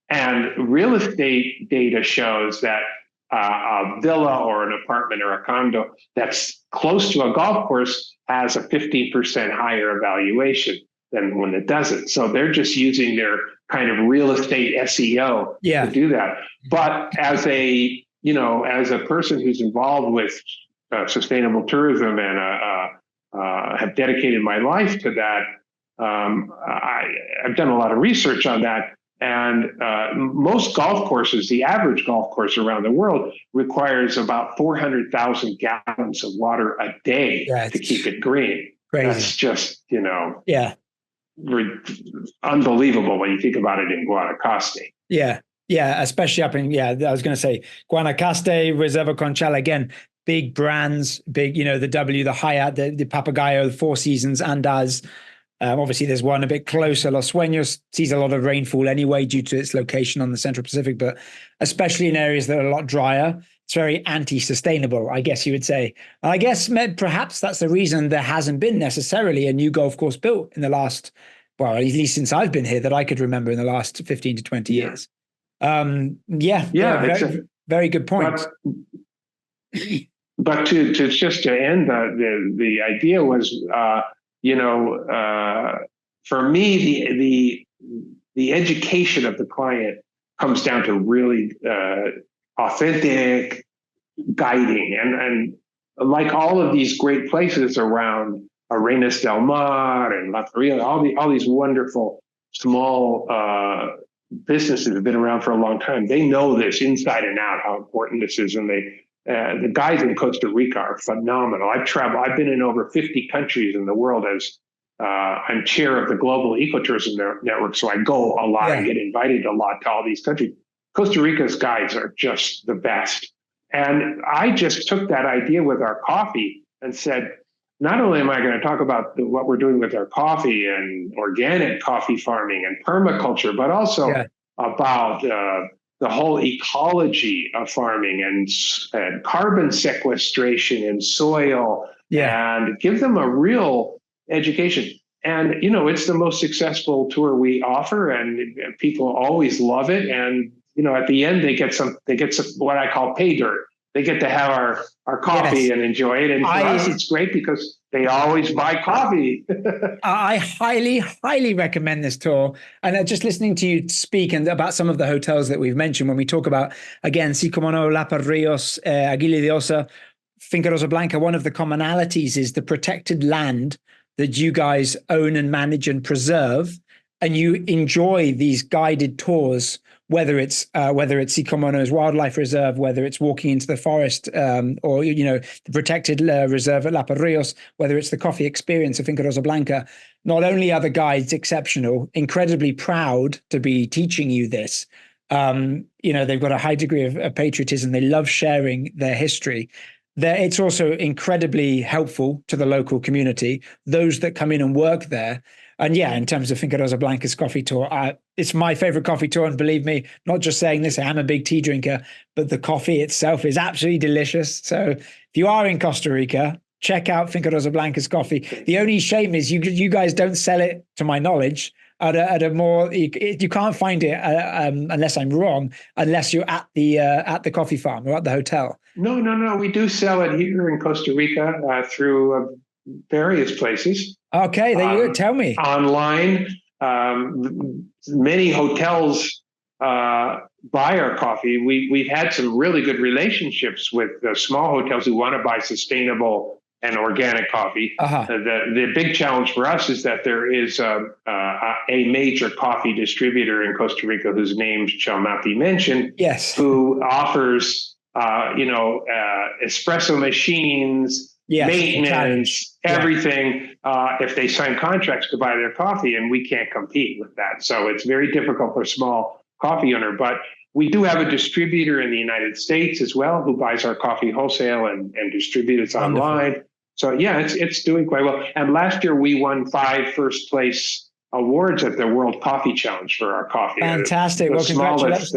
And real estate data shows that a villa or an apartment or a condo that's close to a golf course has a 15% higher valuation than when it doesn't. So they're just using their kind of real estate SEO to do that. But as a person who's involved with sustainable tourism and have dedicated my life to that, I've done a lot of research on that. And most golf courses, the average golf course around the world, requires about 400,000 gallons of water a day to keep it green. Crazy. That's just, unbelievable when you think about it in Guanacaste. Yeah, especially up in, I was going to say Guanacaste, Reserva Conchal, again, big brands, big, the W, the Hyatt, the Papagayo, the Four Seasons, Andaz. Obviously, there's one a bit closer. Los Sueños sees a lot of rainfall anyway due to its location on the Central Pacific, but especially in areas that are a lot drier, it's very anti-sustainable, I guess you would say. And I guess perhaps that's the reason there hasn't been necessarily a new golf course built in the last, well, at least since I've been here, that I could remember in the last 15 to 20 years. Very good point. But to end, the idea was, for me, the education of the client comes down to really authentic guiding, and like all of these great places around Arenas del Mar and La Torre, all these wonderful small businesses have been around for a long time. They know this inside and out, how important this is, and the guys in Costa Rica are phenomenal. I've been in over 50 countries in the world as I'm chair of the Global Ecotourism Network, so I go a lot and get invited a lot to all these countries. Costa Rica's guides are just the best. And I just took that idea with our coffee and said, not only am I going to talk about what we're doing with our coffee and organic coffee farming and permaculture, but also Yeah. about the whole ecology of farming and carbon sequestration in soil, Yeah. and give them a real education. And, it's the most successful tour we offer, and people always love it. And, at the end, they get some what I call pay dirt. They get to have our Yes. coffee and enjoy it. And for us, I it's great because they always buy coffee. I highly, highly recommend this tour. And just listening to you speak and about some of the hotels that we've mentioned when we talk about, again, Si Como No, Lapa Rios, Aguila de Osa, Finca Rosa Blanca, one of the commonalities is the protected land that you guys own and manage and preserve. And you enjoy these guided tours, whether it's Si Como No's wildlife reserve, whether it's walking into the forest, or the protected reserve at Lapa Rios, whether it's the coffee experience of Finca Rosa Blanca. Not only are the guides exceptional, incredibly proud to be teaching you this. They've got a high degree of patriotism. They love sharing their history. It's also incredibly helpful to the local community, those that come in and work there. And yeah, in terms of Finca Rosa Blanca's coffee tour, it's my favorite coffee tour. And believe me, not just saying this, I am a big tea drinker, but the coffee itself is absolutely delicious. So if you are in Costa Rica, check out Finca Rosa Blanca's coffee. The only shame is you guys don't sell it, to my knowledge, at a more, you can't find it unless I'm wrong, unless you're at the coffee farm or at the hotel. No. We do sell it here in Costa Rica through various places. Okay, there you go. Tell me. Online. Many hotels buy our coffee. We've had some really good relationships with small hotels who want to buy sustainable and organic coffee. Uh-huh. The big challenge for us is that there is a major coffee distributor in Costa Rica whose name shall not be mentioned. Yes. Who offers espresso machines, yes, maintenance, everything, yeah. If they sign contracts to buy their coffee, and we can't compete with that. So it's very difficult for a small coffee owner. But we do have a distributor in the United States as well who buys our coffee wholesale and distributes online. So yeah, it's doing quite well. And last year we won 5 first place awards at the World Coffee Challenge for our coffee. Fantastic! Well, congratulations!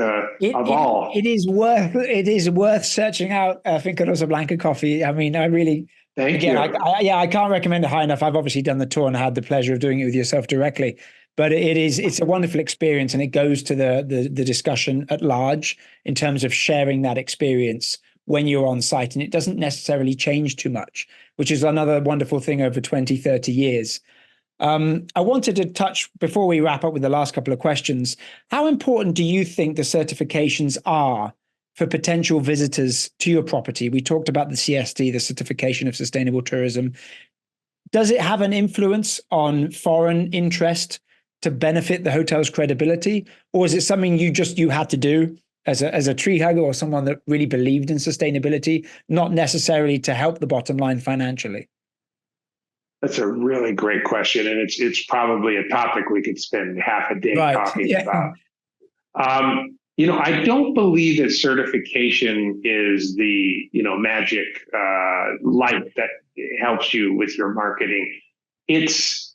Of all, it is worth searching out Finca Rosa Blanca coffee. I mean, I really thank you. I can't recommend it high enough. I've obviously done the tour and had the pleasure of doing it with yourself directly. But it's a wonderful experience, and it goes to the discussion at large in terms of sharing that experience when you're on site, and it doesn't necessarily change too much, which is another wonderful thing over 20, 30 years. I wanted to touch, before we wrap up with the last couple of questions, how important do you think the certifications are for potential visitors to your property? We talked about the CST, the Certification of Sustainable Tourism. Does it have an influence on foreign interest to benefit the hotel's credibility? Or is it something you had to do as a tree hugger or someone that really believed in sustainability, not necessarily to help the bottom line financially? That's a really great question, and it's probably a topic we could spend half a day talking about. I don't believe that certification is the magic light that helps you with your marketing. It's,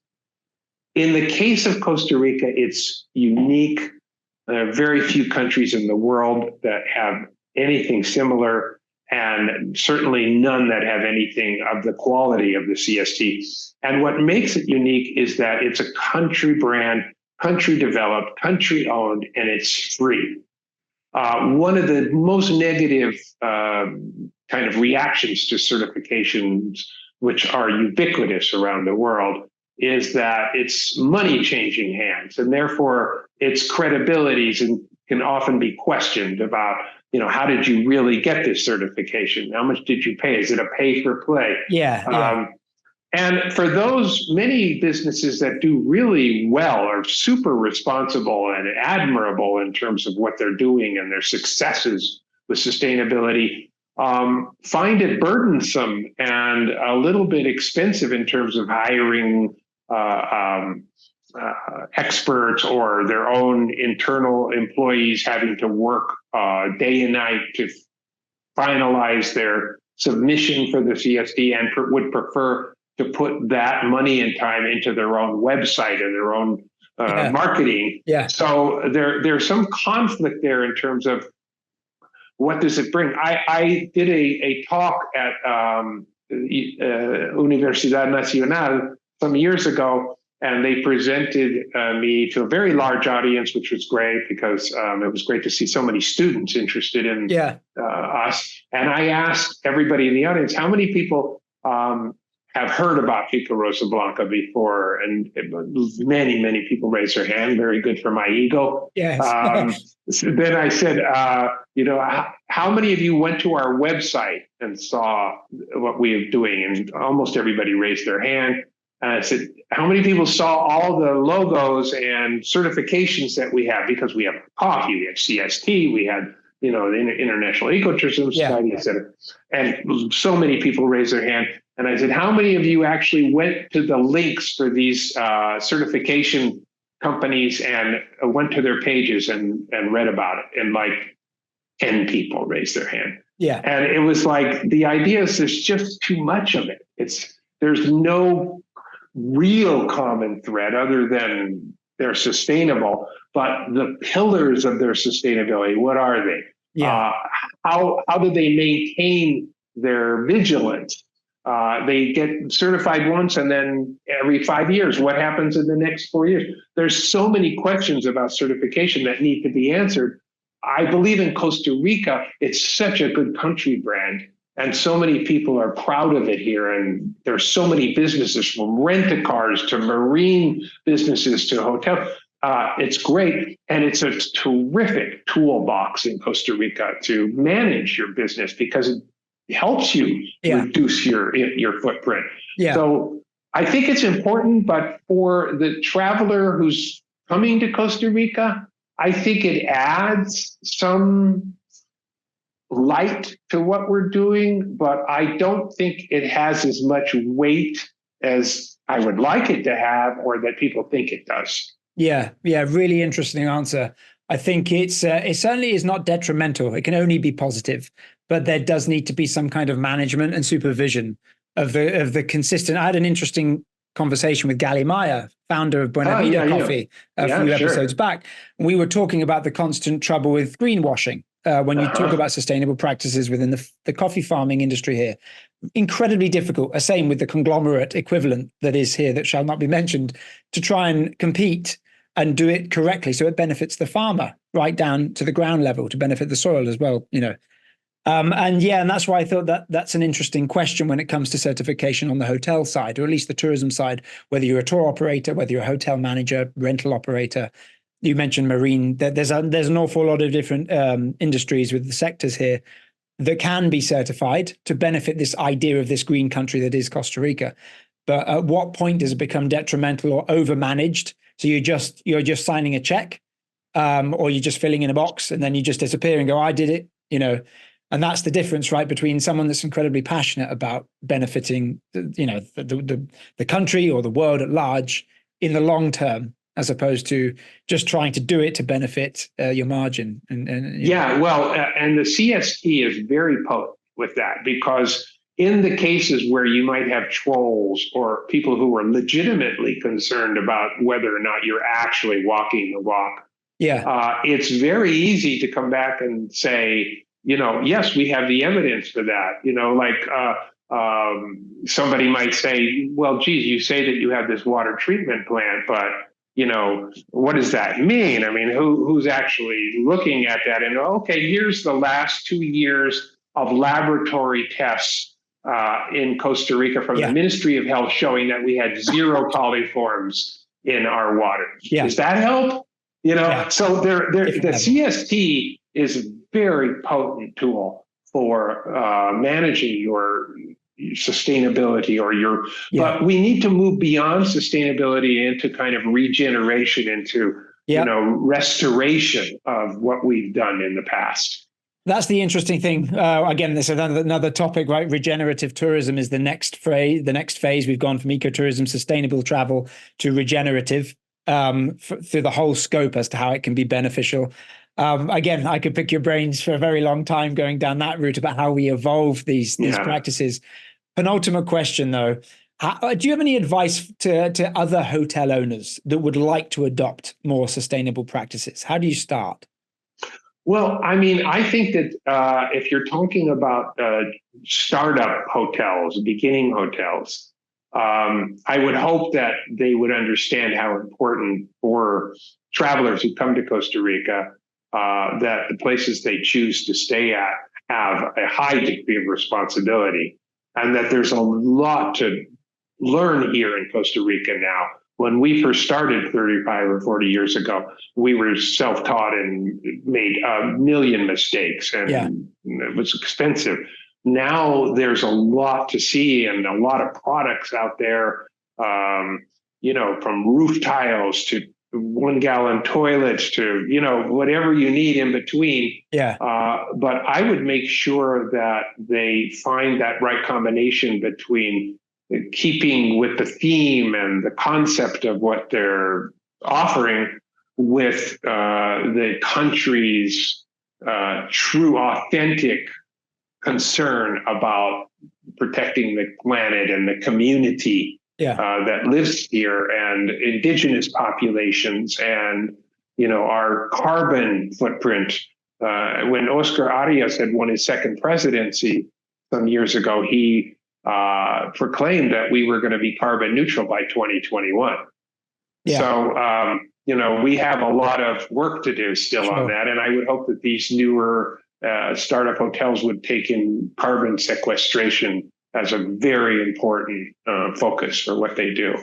in the case of Costa Rica, it's unique. There are very few countries in the world that have anything similar, and certainly none that have anything of the quality of the CST. And what makes it unique is that it's a country brand, country developed, country owned, and it's free. One of the most negative kind of reactions to certifications, which are ubiquitous around the world, is that it's money changing hands, and therefore its credibilities can often be questioned about, how did you really get this certification? How much did you pay? Is it a pay for play? And for those many businesses that do really well, are super responsible and admirable in terms of what they're doing and their successes with sustainability, find it burdensome and a little bit expensive in terms of hiring experts or their own internal employees having to work day and night to finalize their submission for the CST and would prefer to put that money and time into their own website and their own marketing. Yeah. So there's some conflict there in terms of what does it bring. I did a talk at Universidad Nacional some years ago, and they presented me to a very large audience, which was great because it was great to see so many students interested in us. And I asked everybody in the audience, how many people have heard about Finca Rosa Blanca before? And many, many people raised their hand. Very good for my ego. Yes. So then I said, how many of you went to our website and saw what we are doing? And almost everybody raised their hand. And I said, how many people saw all the logos and certifications that we have? Because we have coffee, we have CST, we had, the International Ecotourism Society, et cetera. And so many people raised their hand. And I said, how many of you actually went to the links for these certification companies and went to their pages and read about it? And like 10 people raised their hand. Yeah. And it was like, the idea is there's just too much of it. There's no real common thread other than they're sustainable, but the pillars of their sustainability, what are they? Yeah. How do they maintain their vigilance? They get certified once and then every 5 years. What happens in the next 4 years? There's so many questions about certification that need to be answered. I believe in Costa Rica, it's such a good country brand. And so many people are proud of it here. And there's so many businesses, from rent-a-cars to marine businesses to hotels. It's great. And it's a terrific toolbox in Costa Rica to manage your business because it helps you reduce your footprint. Yeah. So I think it's important, but for the traveler who's coming to Costa Rica, I think it adds some light to what we're doing, but I don't think it has as much weight as I would like it to have, or that people think it does. Yeah, really interesting answer. I think it certainly is not detrimental. It can only be positive, but there does need to be some kind of management and supervision of the consistent. I had an interesting conversation with Gali Maya, founder of Buena Vida Coffee, a few episodes back. We were talking about the constant trouble with greenwashing. When you talk about sustainable practices within the coffee farming industry here, incredibly difficult. Same with the conglomerate equivalent that is here that shall not be mentioned, to try and compete and do it correctly so it benefits the farmer right down to the ground level, to benefit the soil as well. And that's why I thought that's an interesting question when it comes to certification on the hotel side, or at least the tourism side, whether you're a tour operator, whether you're a hotel manager, rental operator. You mentioned marine. There's an awful lot of different industries with the sectors here that can be certified to benefit this idea of this green country that is Costa Rica. But at what point does it become detrimental or overmanaged? So you're just signing a check, or you're just filling in a box and then you just disappear and go, I did it, And that's the difference, right, between someone that's incredibly passionate about benefiting, the country or the world at large in the long term, as opposed to just trying to do it to benefit your margin. And the CST is very potent with that, because in the cases where you might have trolls or people who are legitimately concerned about whether or not you're actually walking the walk, it's very easy to come back and say, yes, we have the evidence for that. Somebody might say, well, geez, you say that you have this water treatment plant, but what does that mean? I mean, who's actually looking at that? And okay, here's the last 2 years of laboratory tests in Costa Rica from the Ministry of Health showing that we had 0 coliforms in our water. Does that help? So the CST is a very potent tool for managing your sustainability but we need to move beyond sustainability into kind of regeneration, into restoration of what we've done in the past. That's the interesting thing. Again, this is another topic, right? Regenerative tourism is the next phase. The next phase, we've gone from ecotourism, sustainable travel, to regenerative through the whole scope as to how it can be beneficial. Again, I could pick your brains for a very long time going down that route about how we evolve these practices. Penultimate question, though. Do you have any advice to other hotel owners that would like to adopt more sustainable practices? How do you start? Well, I mean, I think that if you're talking about startup hotels, beginning hotels, I would hope that they would understand how important for travelers who come to Costa Rica that the places they choose to stay at have a high degree of responsibility, and that there's a lot to learn here in Costa Rica now. When we first started 35 or 40 years ago, we were self-taught and made a million mistakes, and it was expensive. Now there's a lot to see and a lot of products out there, from roof tiles to 1 gallon toilets to, whatever you need in between. But I would make sure that they find that right combination between keeping with the theme and the concept of what they're offering with the country's true, authentic concern about protecting the planet and the community that lives here, and indigenous populations, and our carbon footprint. When Oscar Arias had won his second presidency some years ago, he proclaimed that we were going to be carbon neutral by 2021. So, we have a lot of work to do still on that. And I would hope that these newer startup hotels would take in carbon sequestration as a very important focus for what they do.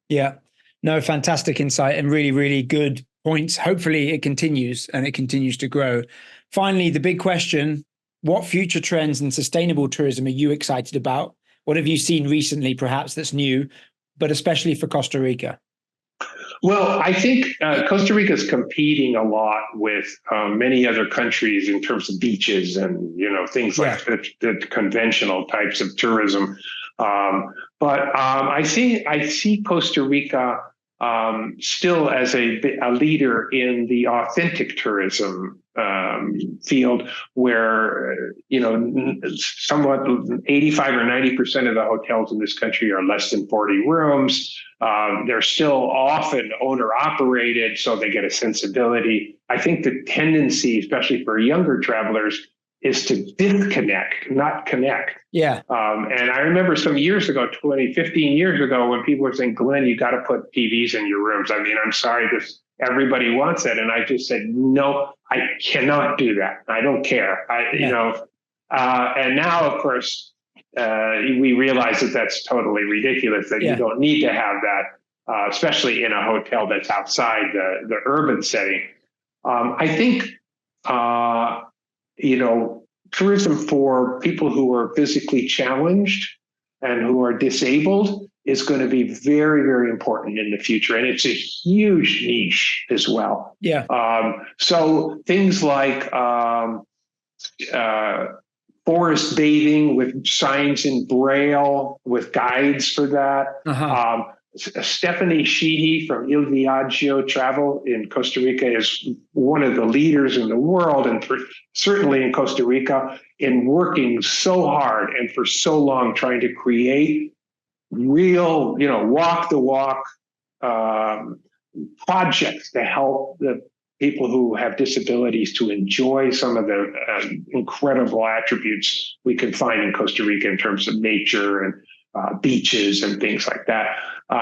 Yeah. No, fantastic insight and really, really good points. Hopefully it continues and it continues to grow. Finally, the big question, what future trends in sustainable tourism are you excited about? What have you seen recently, perhaps, that's new, but especially for Costa Rica? Well, I think Costa Rica is competing a lot with many other countries in terms of beaches and things like the conventional types of tourism. But I see Costa Rica still as a leader in the authentic tourism field, where somewhat 85 or 90% of the hotels in this country are less than 40 rooms. They're still often owner operated, so they get a sensibility. I think the tendency, especially for younger travelers, is to disconnect, not connect. And I remember some years ago, 15 years ago, when people were saying, Glenn, you got to put TVs in your rooms. I mean, I'm sorry, everybody wants it. And I just said, no, I cannot do that. I don't care. And now, of course, we realize that that's totally ridiculous, that you don't need to have that, especially in a hotel that's outside the urban setting. I think, tourism for people who are physically challenged and who are disabled is going to be very, very important in the future. And it's a huge niche as well. So things like forest bathing with signs in Braille, with guides for that. Stephanie Sheehy from Il Viaggio Travel in Costa Rica is one of the leaders in the world, and certainly in Costa Rica, in working so hard and for so long trying to create real, walk the walk projects to help the people who have disabilities to enjoy some of the incredible attributes we can find in Costa Rica in terms of nature and beaches and things like that.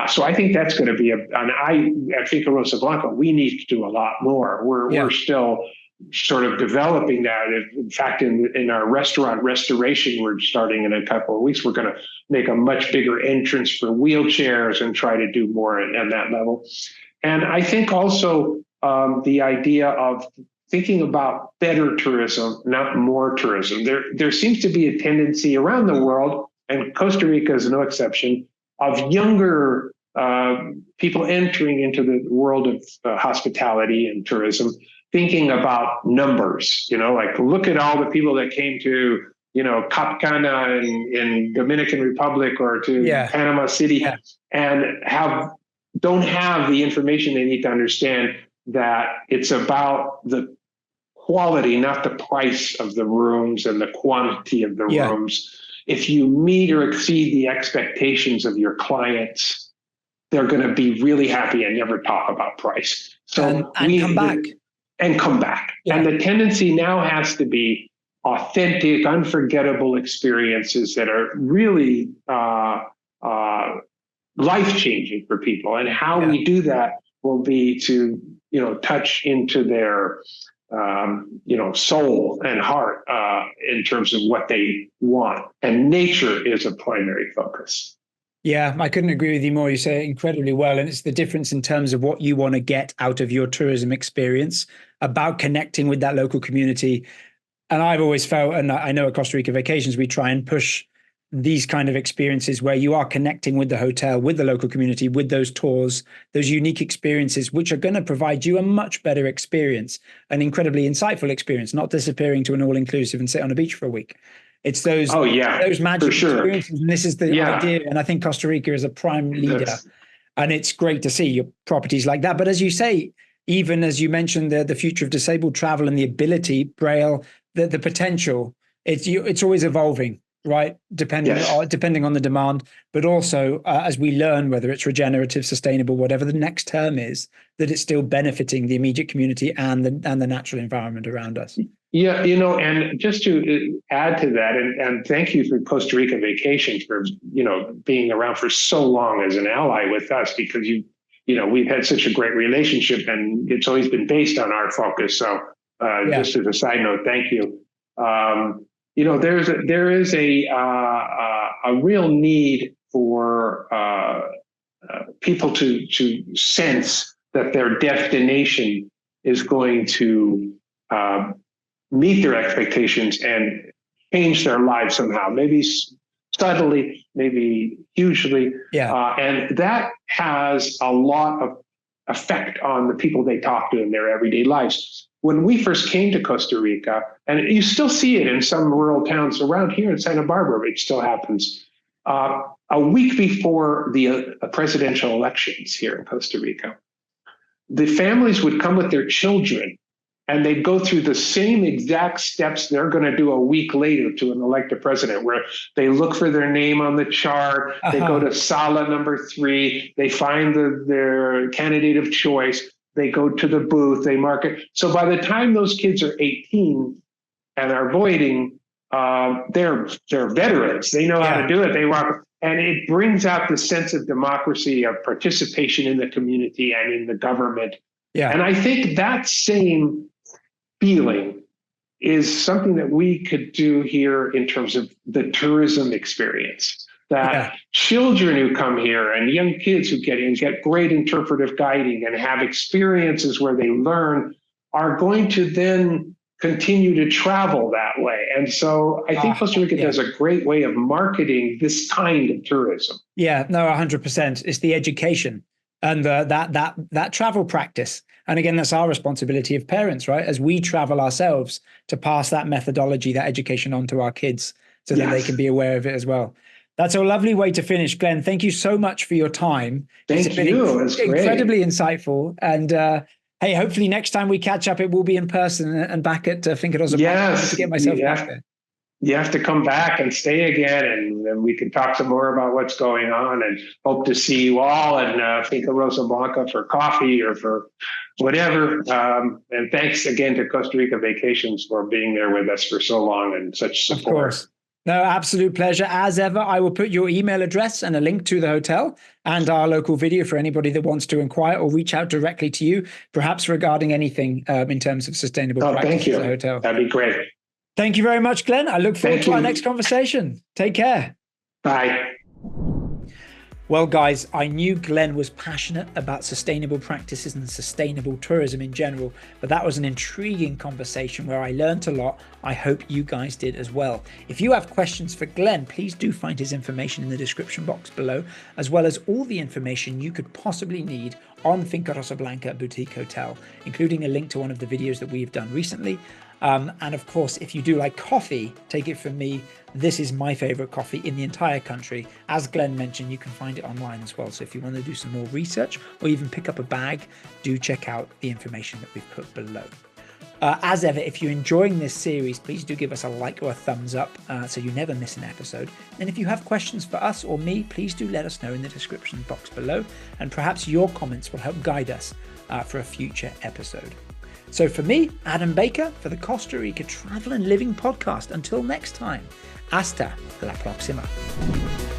So I think that's going to be at Finca Rosa Blanca, we need to do a lot more. We're still sort of developing that. In fact, in our restaurant restoration, we're starting in a couple of weeks. We're going to make a much bigger entrance for wheelchairs and try to do more at that level. And I think also the idea of thinking about better tourism, not more tourism. There seems to be a tendency around the world, and Costa Rica is no exception, of younger people entering into the world of hospitality and tourism, thinking about numbers, like look at all the people that came to, Cap Cana in Dominican Republic or to Panama City and don't have the information they need to understand that it's about the quality, not the price of the rooms and the quantity of the Yeah. rooms. If you meet or exceed the expectations of your clients, they're going to be really happy and never talk about price. So and come back. And come back. Yeah. And the tendency now has to be authentic, unforgettable experiences that are really life-changing for people. And how we do that will be to, touch into their, soul and heart in terms of what they want. And nature is a primary focus. Yeah, I couldn't agree with you more. You say it incredibly well. And it's the difference in terms of what you want to get out of your tourism experience, about connecting with that local community. And I've always felt, and I know at Costa Rica Vacations, we try and push these kind of experiences where you are connecting with the hotel, with the local community, with those tours, those unique experiences, which are going to provide you a much better experience, an incredibly insightful experience, not disappearing to an all-inclusive and sit on a beach for a week. It's those magic experiences. And this is the idea. And I think Costa Rica is a prime leader. And it's great to see your properties like that. But as you say, even as you mentioned, the future of disabled travel and the ability, Braille, the potential, it's always evolving, right? Depending on the demand, but also as we learn whether it's regenerative, sustainable, whatever the next term is, that it's still benefiting the immediate community and the natural environment around us. Yeah, and just to add to that, and thank you for Costa Rica Vacations for being around for so long as an ally with us, because we've had such a great relationship, and it's always been based on our focus. So just as a side note, thank you. There is a real need for people to sense that their destination is going to meet their expectations and change their lives somehow, maybe subtly, maybe hugely. And that has a lot of effect on the people they talk to in their everyday lives. When we first came to Costa Rica, and you still see it in some rural towns around here in Santa Barbara, it still happens. A week before the presidential elections here in Costa Rica, the families would come with their children, and they'd go through the same exact steps they're going to do a week later to an elected president, where they look for their name on the chart, they go to Sala number 3, they find their candidate of choice, they go to the booth, they mark it. So by the time those kids are 18 and are voting, they're veterans. They know how to do it. They walk, and it brings out the sense of democracy, of participation in the community and in the government. And I think that same feeling is something that we could do here in terms of the tourism experience. That children who come here and young kids who get great interpretive guiding and have experiences where they learn are going to then continue to travel that way. And so I think Costa Rica does a great way of marketing this kind of tourism. Yeah, no, 100%. It's the education and that travel practice. And again, that's our responsibility of parents, right? As we travel ourselves, to pass that methodology, that education on to our kids so that they can be aware of it as well. That's a lovely way to finish, Glenn. Thank you so much for your time. Thank you. It's incredibly insightful. And hey, hopefully next time we catch up, it will be in person and back at Finca Rosa Blanca to get myself back there. You have to come back and stay again, and then we can talk some more about what's going on, and hope to see you all in Finca Rosa Blanca for coffee or for whatever. And thanks again to Costa Rica Vacations for being there with us for so long and such support. Of course. No, absolute pleasure. As ever, I will put your email address and a link to the hotel and our local video for anybody that wants to inquire or reach out directly to you, perhaps regarding anything in terms of sustainable practices at the hotel. That'd be great. Thank you very much, Glenn. I look forward to our next conversation. Take care. Bye. Well, guys, I knew Glenn was passionate about sustainable practices and sustainable tourism in general, but that was an intriguing conversation where I learned a lot. I hope you guys did as well. If you have questions for Glenn, please do find his information in the description box below, as well as all the information you could possibly need on Finca Rosa Blanca Boutique Hotel, including a link to one of the videos that we've done recently. And of course, if you do like coffee, take it from me, this is my favorite coffee in the entire country. As Glenn mentioned, you can find it online as well. So if you want to do some more research or even pick up a bag, do check out the information that we've put below. As ever, if you're enjoying this series, please do give us a like or a thumbs up so you never miss an episode. And if you have questions for us or me, please do let us know in the description box below, and perhaps your comments will help guide us for a future episode. So for me, Adam Baker, for the Costa Rica Travel and Living Podcast, until next time, hasta la próxima.